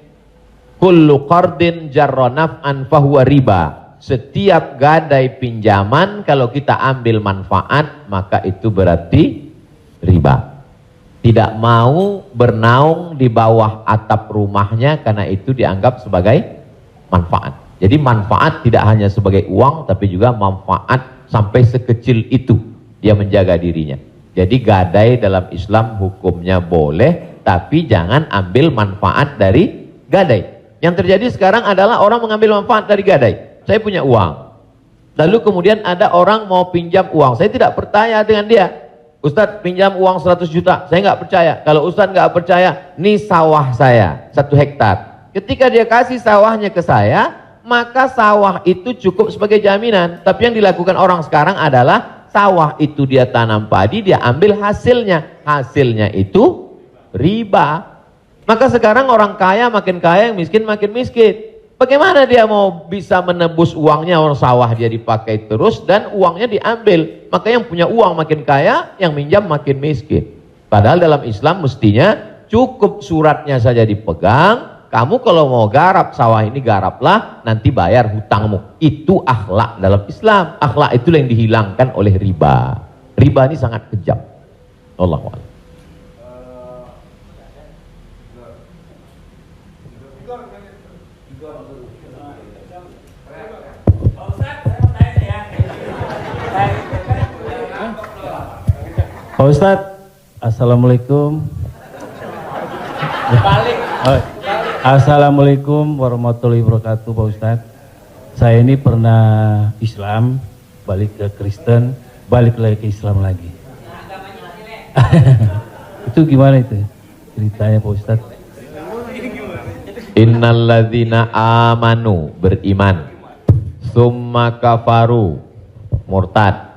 kullu qardin jarra naf'an fahuwa riba. Setiap gadai pinjaman kalau kita ambil manfaat maka itu berarti riba. Tidak mau bernaung di bawah atap rumahnya karena itu dianggap sebagai manfaat. Jadi manfaat tidak hanya sebagai uang tapi juga manfaat sampai sekecil itu dia menjaga dirinya. Jadi gadai dalam Islam hukumnya boleh tapi jangan ambil manfaat dari gadai. Yang terjadi sekarang adalah orang mengambil manfaat dari gadai. Saya punya uang. Lalu kemudian ada orang mau pinjam uang. Saya tidak percaya dengan dia. Ustadz pinjam uang 100 juta, saya nggak percaya. Kalau Ustadz nggak percaya, ini sawah saya 1 hektar. Ketika dia kasih sawahnya ke saya, maka sawah itu cukup sebagai jaminan. Tapi yang dilakukan orang sekarang adalah sawah itu dia tanam padi, dia ambil hasilnya. Hasilnya itu riba. Maka sekarang orang kaya makin kaya, yang miskin makin miskin. Bagaimana dia mau bisa menebus uangnya, orang sawah dia dipakai terus dan uangnya diambil. Maka yang punya uang makin kaya, yang minjam makin miskin. Padahal dalam Islam mestinya cukup suratnya saja dipegang. Kamu kalau mau garap sawah ini garaplah, nanti bayar hutangmu. Itu akhlak dalam Islam. Akhlak itu yang dihilangkan oleh riba. Riba ini sangat kejam. Allahu a'lam. Pak Ustadz, Assalamualaikum. Assalamualaikum warahmatullahi wabarakatuh Pak Ustadz. Saya ini pernah Islam, balik ke Kristen, balik lagi ke Islam lagi. Itu gimana itu ceritanya Pak Ustadz? Innalladzina amanu, beriman, summa kafaru, murtad,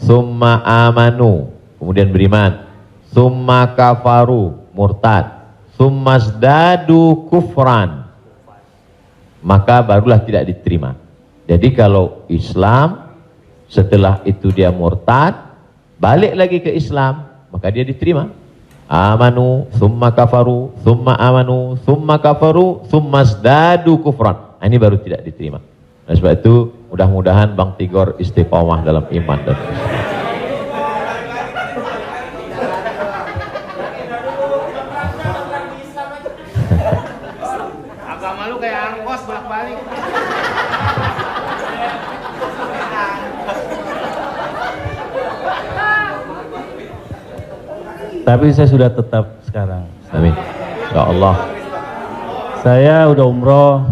summa amanu, kemudian beriman, summa kafaru, murtad, summa zdadu kufran, maka barulah tidak diterima. Jadi kalau Islam setelah itu dia murtad, balik lagi ke Islam, maka dia diterima. Amanu, summa kafaru, summa amanu, summa kafaru, summa zdadu kufran. Nah, ini baru tidak diterima. Nah, sebab itu mudah-mudahan Bang Tigor istiqomah dalam iman dan Islam. Agama lu kayak angkos bolak-balik. Tapi saya sudah tetap sekarang. Amin. Ya Allah. Saya udah umroh,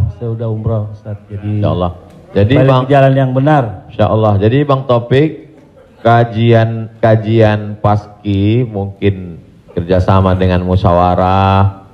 Ustaz. Jadi Ya Allah. Jadi balik Bang, ke jalan yang benar. Insya Allah. Jadi Bang Taufik, kajian paski mungkin kerjasama dengan musyawarah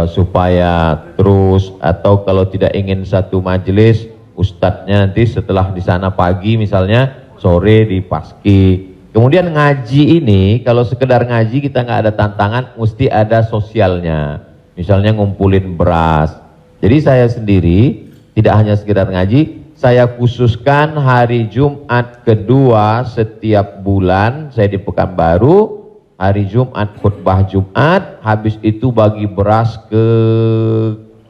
supaya terus, atau kalau tidak ingin satu majelis, ustadznya nanti setelah di sana pagi misalnya, sore di paski. Kemudian ngaji ini, kalau sekedar ngaji kita nggak ada tantangan, mesti ada sosialnya. Misalnya ngumpulin beras. Jadi saya sendiri tidak hanya sekedar ngaji, saya khususkan hari Jumat kedua setiap bulan, saya di Pekanbaru, hari Jumat khutbah Jumat, habis itu bagi beras ke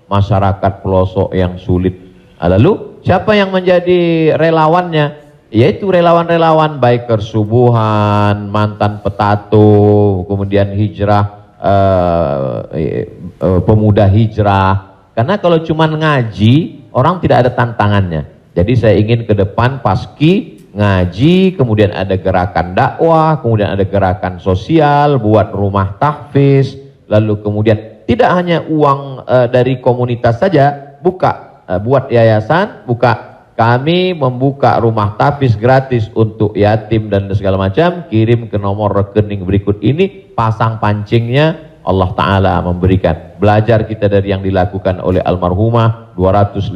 masyarakat pelosok yang sulit. Lalu siapa yang menjadi relawannya? Yaitu relawan-relawan biker subuhan, mantan petato, kemudian hijrah, pemuda hijrah. Karena kalau cuma ngaji, orang tidak ada tantangannya. Jadi saya ingin ke depan paski ngaji, kemudian ada gerakan dakwah, kemudian ada gerakan sosial, buat rumah tahfiz, lalu kemudian tidak hanya uang dari komunitas saja, buat yayasan, kami membuka rumah tahfiz gratis untuk yatim dan segala macam, kirim ke nomor rekening berikut ini, pasang pancingnya, Allah Ta'ala memberikan. Belajar kita dari yang dilakukan oleh almarhumah, 250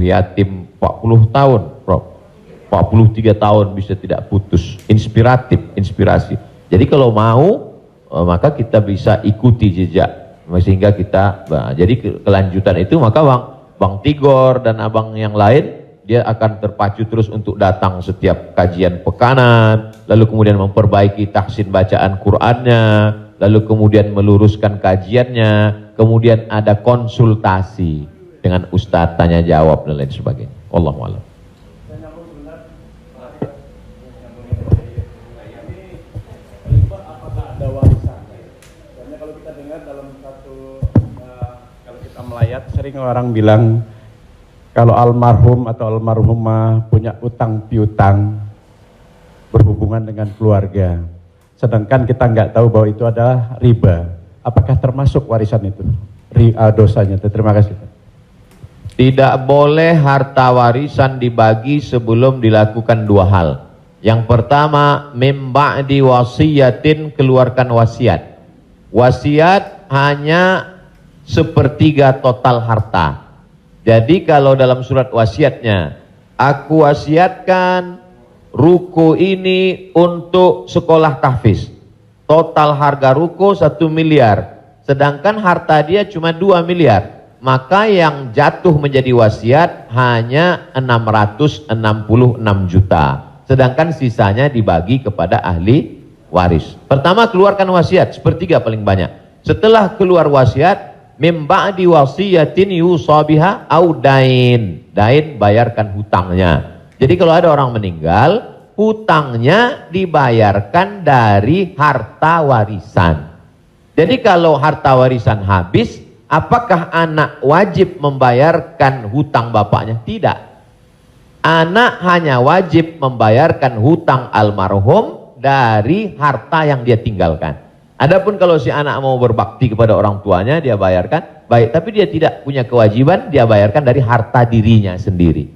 yatim 40 tahun, Prof. 43 tahun bisa tidak putus. Inspirasi. Jadi kalau mau, maka kita bisa ikuti jejak. Sehingga kita, jadi kelanjutan itu, maka Bang Tigor dan abang yang lain, dia akan terpacu terus untuk datang setiap kajian pekanan, lalu kemudian memperbaiki tahsin bacaan Qur'annya, lalu kemudian meluruskan kajiannya, kemudian ada konsultasi dengan ustadz, tanya jawab dan lain sebagainya. Wallahu a'lam. Apakah ada warisan? Soalnya kalau kita dengar dalam kalau kita melayat, sering orang bilang kalau almarhum atau almarhumah punya utang piutang berhubungan dengan keluarga, sedangkan kita nggak tahu bahwa itu adalah riba. Apakah termasuk warisan itu? Dosanya. Terima kasih. Tidak boleh harta warisan dibagi sebelum dilakukan dua hal. Yang pertama, mim ba'di wasiyatin, keluarkan wasiat. Wasiat hanya sepertiga total harta. Jadi kalau dalam surat wasiatnya, aku wasiatkan ruko ini untuk sekolah tahfiz. Total harga ruko 1 miliar. Sedangkan harta dia cuma 2 miliar. Maka yang jatuh menjadi wasiat hanya 666 juta. Sedangkan sisanya dibagi kepada ahli waris. Pertama, keluarkan wasiat, sepertiga paling banyak. Setelah keluar wasiat, mim ba'di wasiyatin yusabiha au dain. Dain, bayarkan hutangnya. Jadi kalau ada orang meninggal, hutangnya dibayarkan dari harta warisan. Jadi kalau harta warisan habis, apakah anak wajib membayarkan hutang bapaknya? Tidak. Anak hanya wajib membayarkan hutang almarhum dari harta yang dia tinggalkan. Adapun kalau si anak mau berbakti kepada orang tuanya, dia bayarkan, baik, tapi dia tidak punya kewajiban, dia bayarkan dari harta dirinya sendiri.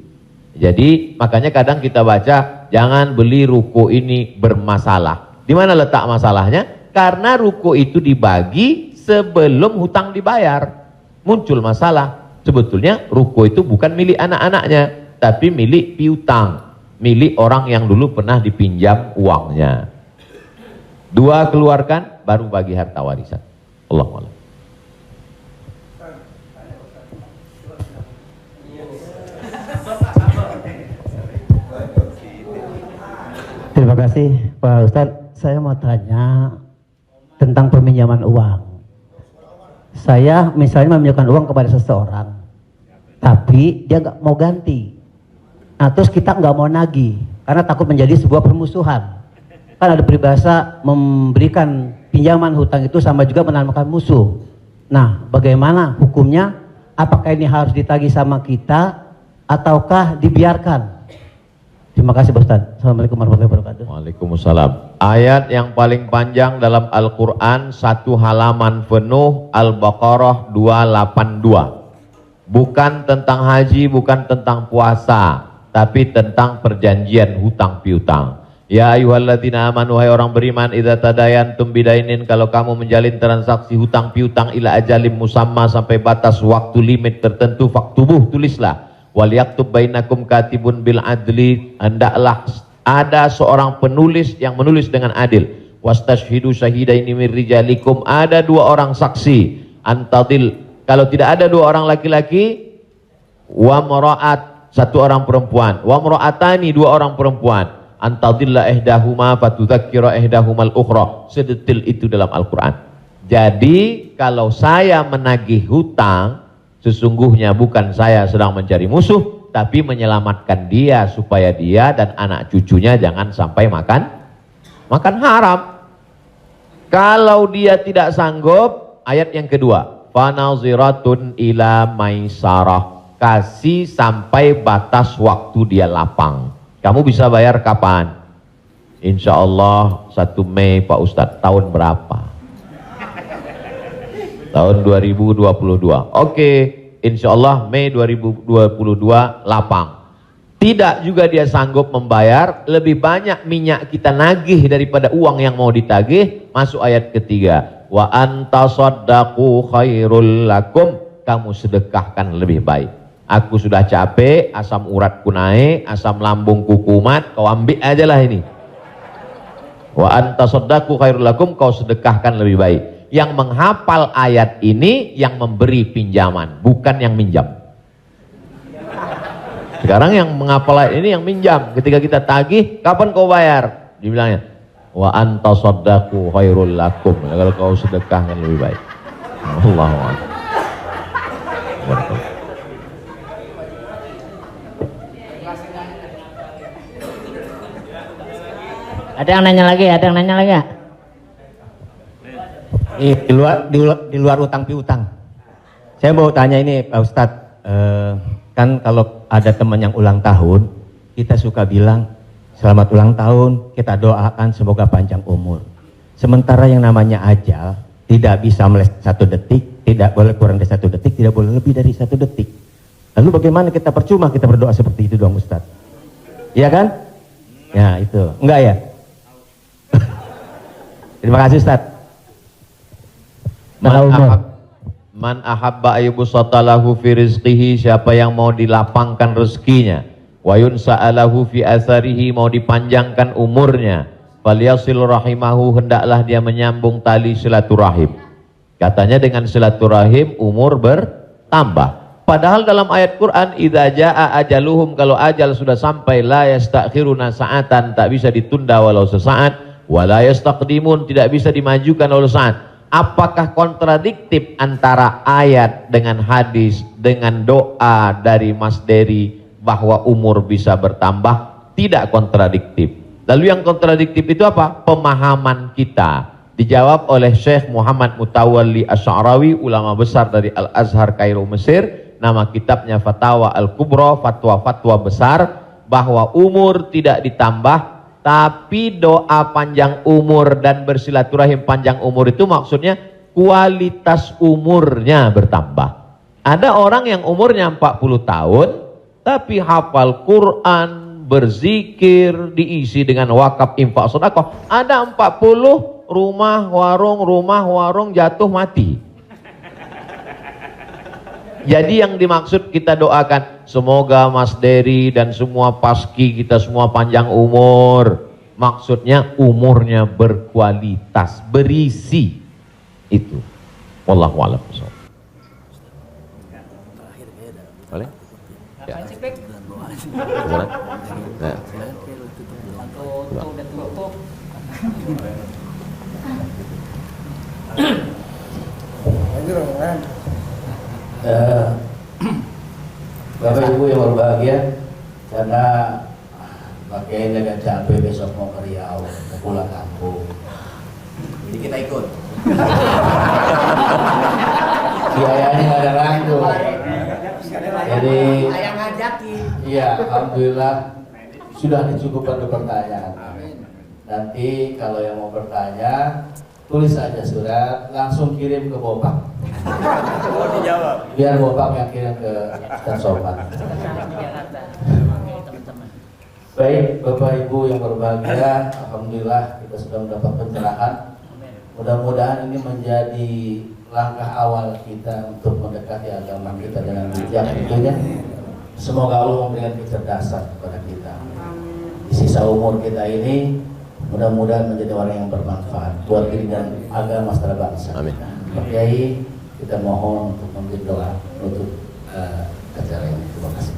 Jadi makanya kadang kita baca, jangan beli ruko ini bermasalah. Di mana letak masalahnya? Karena ruko itu dibagi sebelum hutang dibayar. Muncul masalah. Sebetulnya ruko itu bukan milik anak-anaknya, tapi milik piutang. milik orang yang dulu pernah dipinjam uangnya. 2 keluarkan, baru bagi harta warisan. Allahu a'lam. Terima kasih Pak Ustadz. Saya mau tanya tentang peminjaman uang. Saya misalnya meminjamkan uang kepada seseorang, tapi dia nggak mau ganti. Nah terus kita nggak mau nagih karena takut menjadi sebuah permusuhan. Kan ada peribahasa memberikan pinjaman hutang itu sama juga menanamkan musuh. Nah bagaimana hukumnya? Apakah ini harus ditagih sama kita ataukah dibiarkan? Terima kasih Pak Ustadz. Assalamualaikum warahmatullahi wabarakatuh. Waalaikumsalam. Ayat yang paling panjang dalam Al-Quran, 1 halaman penuh, Al-Baqarah 282. Bukan tentang haji, bukan tentang puasa, tapi tentang perjanjian hutang piutang. Ya ayyuhalladzina amanu, hai orang beriman, idza tadayantum bidainin, kalau kamu menjalin transaksi hutang piutang ila ajalim musamma, sampai batas waktu limit tertentu, faktubuh, tulislah. Wal yaktub bainakum katibun bil adli, hendaklah ada seorang penulis yang menulis dengan adil. Wastashhidu syahidaini min rijalikum, ada 2 orang saksi. Antadil, kalau tidak ada 2 orang laki-laki, wa maraat, 1 orang perempuan, wa maraatani, 2 orang perempuan, antadilla ihdahuma fatudzakkira ihdahumal ukhra. Sedetil itu dalam Al-Qur'an. Jadi kalau saya menagih hutang, sesungguhnya bukan saya sedang mencari musuh, tapi menyelamatkan dia supaya dia dan anak cucunya jangan sampai makan haram. Kalau dia tidak sanggup, ayat yang kedua, fanaziratun ila maisarah, kasih sampai batas waktu dia lapang. Kamu bisa bayar kapan? Insya Allah 1 Mei Pak Ustadz. Tahun berapa? Tahun 2022. Oke, insya Allah Mei 2022 lapang. Tidak juga dia sanggup membayar, lebih banyak minyak kita nagih daripada uang yang mau ditagih. Masuk ayat ketiga. Wa antasaddaqu khairul lakum, kamu sedekahkan lebih baik. Aku sudah capek, asam uratku naik, asam lambungku kumat, kau ambil aja lah ini. Wa antasaddaqu khairul lakum, kau sedekahkan lebih baik. Yang menghafal ayat ini yang memberi pinjaman, bukan yang minjam. Sekarang yang menghafal ayat ini yang minjam. Ketika kita tagih, kapan kau bayar? Dibilangnya, wa antasaddaqu khairul lakum, kalau kau sedekahkan lebih baik. Allahu akbar. Ada yang nanya lagi? Ada yang nanya lagi ya? Di luar utang piutang. Saya mau tanya ini Pak Ustadz, kan kalau ada teman yang ulang tahun, kita suka bilang selamat ulang tahun, kita doakan semoga panjang umur. Sementara yang namanya ajal tidak bisa meleset 1 detik, tidak boleh kurang dari 1 detik, tidak boleh lebih dari 1 detik. Lalu bagaimana kita percuma kita berdoa seperti itu dong Ustadz? Iya kan? Ya itu, enggak ya? Terima kasih Ustadz. Man ahabba ayyubsatalahu fi rizqihi, siapa yang mau dilapangkan rezekinya, wa yunsa'alahu fi atharihi, mau dipanjangkan umurnya, falyasil rahimahu, hendaklah dia menyambung tali silaturahim. Katanya dengan silaturahim umur bertambah. Padahal dalam ayat Quran, idza jaa ajaluhum, kalau ajal sudah sampai, la yastakhiruna sa'atan, tak bisa ditunda walau sesaat, wa la yastaqdimun, tidak bisa dimajukan walau saat. Apakah kontradiktif antara ayat dengan hadis dengan doa dari Mas Dery bahwa umur bisa bertambah? Tidak kontradiktif. Lalu yang kontradiktif itu apa? Pemahaman kita. Dijawab oleh Syekh Muhammad Mutawalli Asy'arawi, ulama besar dari Al-Azhar Kairo Mesir. Nama kitabnya Fatawa Al-Kubra, fatwa-fatwa besar, bahwa umur tidak ditambah, tapi doa panjang umur dan bersilaturahim panjang umur itu maksudnya kualitas umurnya bertambah. Ada orang yang umurnya 40 tahun tapi hafal Quran, berzikir, diisi dengan wakaf, infak, sedekah. Ada 40 rumah warung jatuh mati. Jadi yang dimaksud kita doakan Semoga Mas Dery dan semua paski kita semua panjang umur. Maksudnya umurnya berkualitas, berisi. Itu. Wallahu a'lam. Boleh? Ya. Gimana? Nah. Bapak Ibu yang berbahagia, karena Pak Kiai agak capek besok mau ke Riau, mau pulang kampung. Jadi kita ikut. Biayanya nggak ada rangkul. Jadi, iya, alhamdulillah sudah dicukupkan untuk pertanyaan. Nanti kalau yang mau bertanya, tulis aja surat, langsung kirim ke Bopak. Biar Bopak yang kirim ke Ustaz Somad. Baik, Bapak Ibu yang berbahagia, alhamdulillah kita sudah mendapat pencerahan. Mudah-mudahan ini menjadi langkah awal kita untuk mendekati agama kita dengan bijak tentunya. Semoga Allah memberikan kecerdasan kepada kita. Di sisa umur kita ini, mudah-mudahan menjadi orang yang bermanfaat buat diri dan agama secara bangsa. Amin. Pak Kiai, kita mohon untuk memberi doa untuk acara ini. Terima kasih.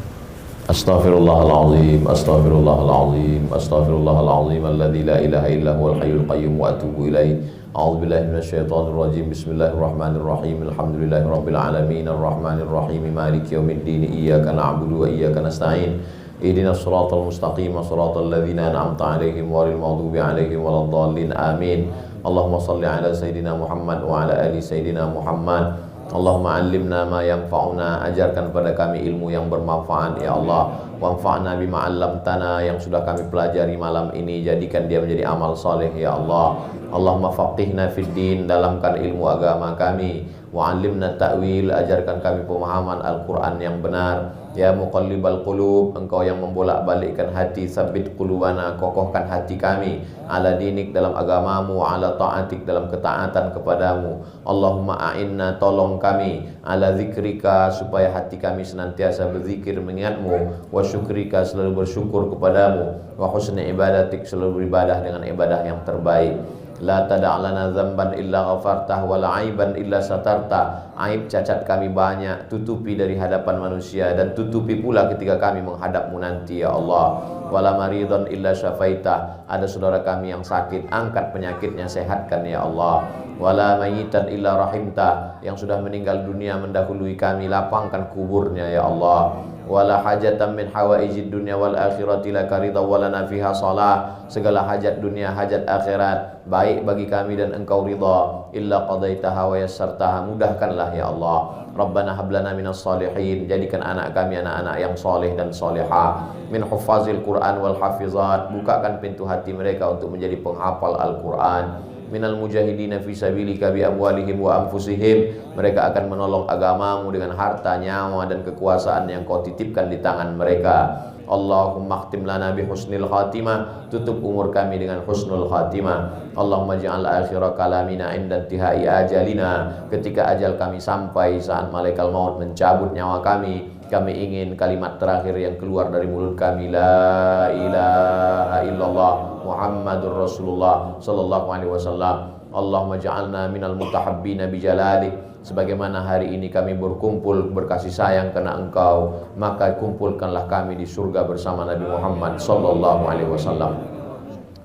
Astaghfirullahaladzim, astaghfirullahaladzim, astaghfirullahaladzim, alladzi la ilaha illa huwal hayyul qayyum wa atubu ilaih. A'udzu billahi minasyaitonir rajim. Bismillahirrahmanirrahim. Alhamdulillahirabbil alamin, arrahmanir rahim, maliki yaumiddin. Iyyaka na'budu wa iyyaka nasta'in. Ihdinas siratal mustaqim, siratal ladzina an'amta 'alaihim ghairil maghdubi 'alaihim waladdallin. Amin. Allahumma shalli ala sayidina Muhammad wa ala ali sayidina Muhammad. Allahumma 'allimna ma yanfa'una, ajarkan pada kami ilmu yang bermanfaat ya Allah. Wanfa'na bima 'allamtana, yang sudah kami pelajari malam ini jadikan dia menjadi amal saleh ya Allah. Allahumma faqihna fid din, dalamkan ilmu agama kami. Wa 'allimna ta'wil, ajarkan kami pemahaman Al-Qur'an yang benar. Ya muqallibal qulub, engkau yang membolak-balikkan hati, sabbit qulubana, kokohkan hati kami ala dinik, dalam agamamu, ala ta'atik, dalam ketaatan kepadamu. Allahumma a'inna, tolong kami, ala zikrika, supaya hati kami senantiasa berzikir mengingatmu, wa syukrika, selalu bersyukur kepadamu, wa husni ibadatik, selalu beribadah dengan ibadah yang terbaik. La tada'lana zamban illa ghafartah, wa la aiban illa satarta. Aib cacat kami banyak, tutupi dari hadapan manusia, dan tutupi pula ketika kami menghadapmu nanti ya Allah. Wala maridhan illa syafaitah, ada saudara kami yang sakit, angkat penyakitnya, sehatkan ya Allah. Wala mayitan illa rahimta, yang sudah meninggal dunia mendahului kami, lapangkan kuburnya ya Allah. Wala hajatan min hawaijid dunya wal akhirati laka ridha wa lana fiha salah, segala hajat dunia, hajat akhirat baik bagi kami dan engkau ridha, illa qadaitaha wa yassartaha, mudahkanlah ya Allah. Rabbana hablana minas salihin, jadikan anak kami anak-anak yang soleh dan solehah, min huffazil Quran wal hafizat, bukakan pintu hati mereka untuk menjadi penghafal Al-Quran. Minal mujahidina fi sabilika bi amwalihim wa anfusihim, mereka akan menolong agamamu dengan harta, nyawa dan kekuasaan yang kau titipkan di tangan mereka. Allahumma khtim lana bi husnil khatimah, tutup umur kami dengan husnul khatimah. Allahumma ja'al akhira kalamina inda intihai ajalina, ketika ajal kami sampai, saat malaikat maut mencabut nyawa kami ingin kalimat terakhir yang keluar dari mulut kami, la ilaha illallah Muhammadur Rasulullah sallallahu alaihi wasallam. Allahumma ja'alna minal mutahabbina bijalalik, sebagaimana hari ini kami berkumpul berkasih sayang karena engkau, maka kumpulkanlah kami di surga bersama Nabi Muhammad sallallahu alaihi wasallam.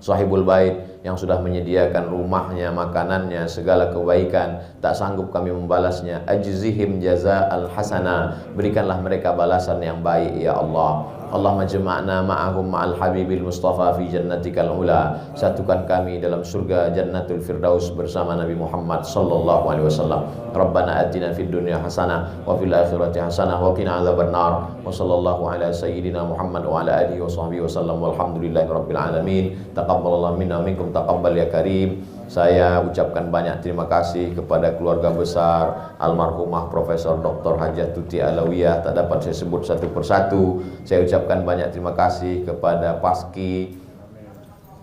Sahibul bait yang sudah menyediakan rumahnya, makanannya, segala kebaikan, tak sanggup kami membalasnya. Ajzihim jaza'al hasana, berikanlah mereka balasan yang baik ya Allah. Allahumma jama'na ma'ahum ma'al habibil mustafa fi jannatikal ula, satukan kami dalam surga jannatul firdaus bersama Nabi Muhammad sallallahu alaihi wasallam. Rabbana atina fid dunya hasanah wa fil akhirati hasanah wa qina adzabannar. Wa sallallahu ala sayyidina Muhammad wa ala alihi wa sahbihi wasallam, walhamdulillahi rabbil alamin. Taqabbalallahu minna minkum taqabbal ya karim. Saya ucapkan banyak terima kasih kepada keluarga besar almarhumah Profesor Dr. Hajah Tuti Alawiyah, tak dapat saya sebut satu persatu. Saya ucapkan banyak terima kasih kepada Paski.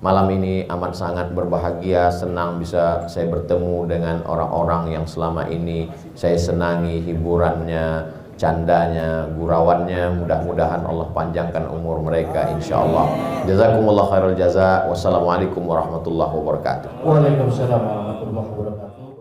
Malam ini amat sangat berbahagia, senang bisa saya bertemu dengan orang-orang yang selama ini saya senangi hiburannya, candanya, gurauannya, mudah-mudahan Allah panjangkan umur mereka insyaallah. Jazakumullah khairul jaza. Wassalamualaikum warahmatullahi wabarakatuh. Waalaikumsalam warahmatullahi wabarakatuh.